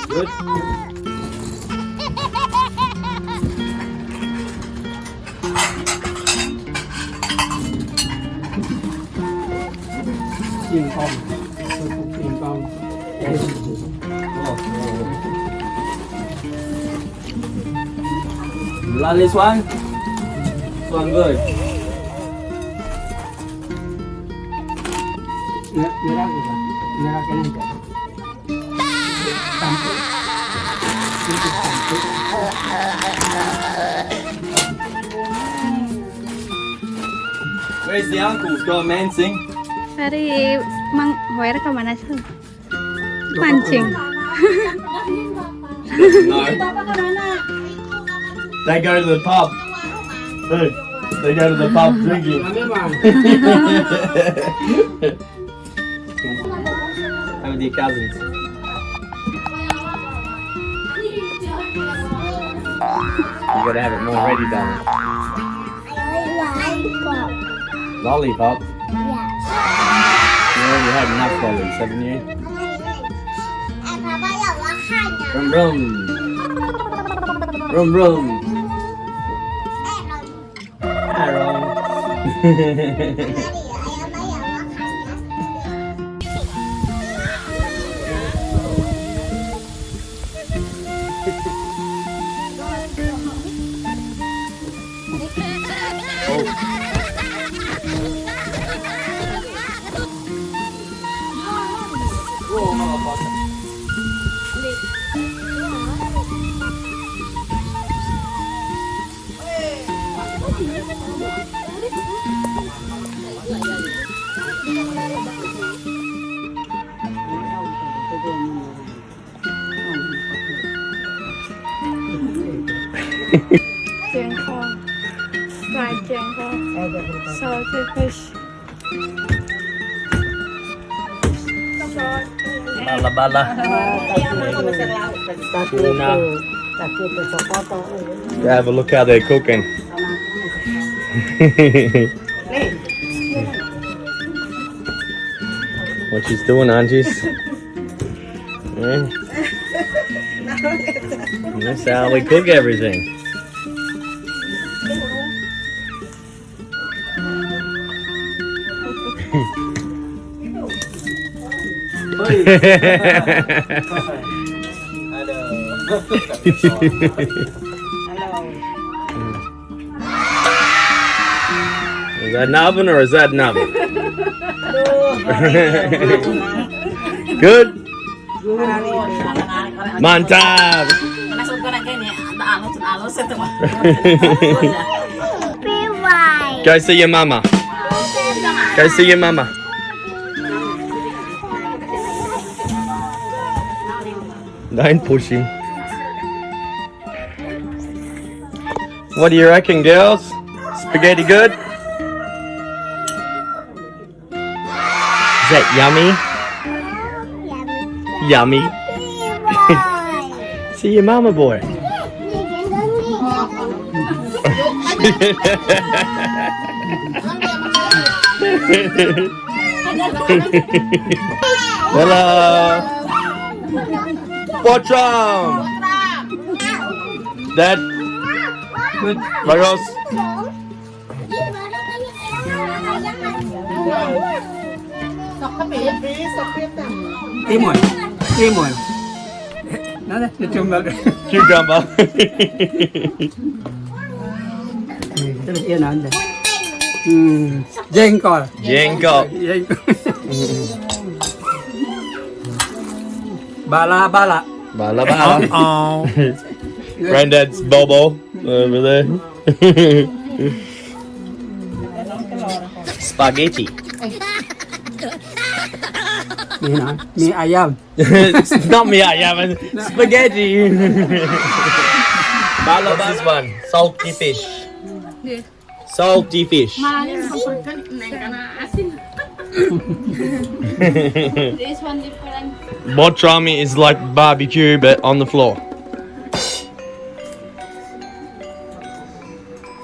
Good. Tiền con, tiền con. Là this one. This one good. Mira que no entiendo. Where's the uncles? Go mancing. Tadi Hoyer kemana sih? Mancing. No. They go to the pub. Dude, they go to the pub drinking. How with your cousins? You gotta have it more ready, darling. Lollipop? You already had enough lollies, haven't you? Brum brum. Brum brum. Arrow. Jengkol, fried jengkol, salted fish. Bala bala. Tuna. Yeah, have a look how they're cooking. What she's doing, Angie's? Yeah. That's how we cook everything. Is that an oven or is that an oven? Good? Mantap! Go see your mama. Go see your mama. Don't push him. What do you reckon, girls? Spaghetti good? Is that yummy? Yummy. See your mama, boy. Hello. Potram. Dad. Bagos. Timon. Nada, cucumber. Cucumber. Terus iya nanda. Jengkol. Jengkol. Bala. Bala. Granddad's Bobo over there. Spaghetti. Mie ayam. It's not me, ayam. Spaghetti. Bala. What's this one? Salty fish. Salty fish. This one different. Botrami is like barbecue but on the floor.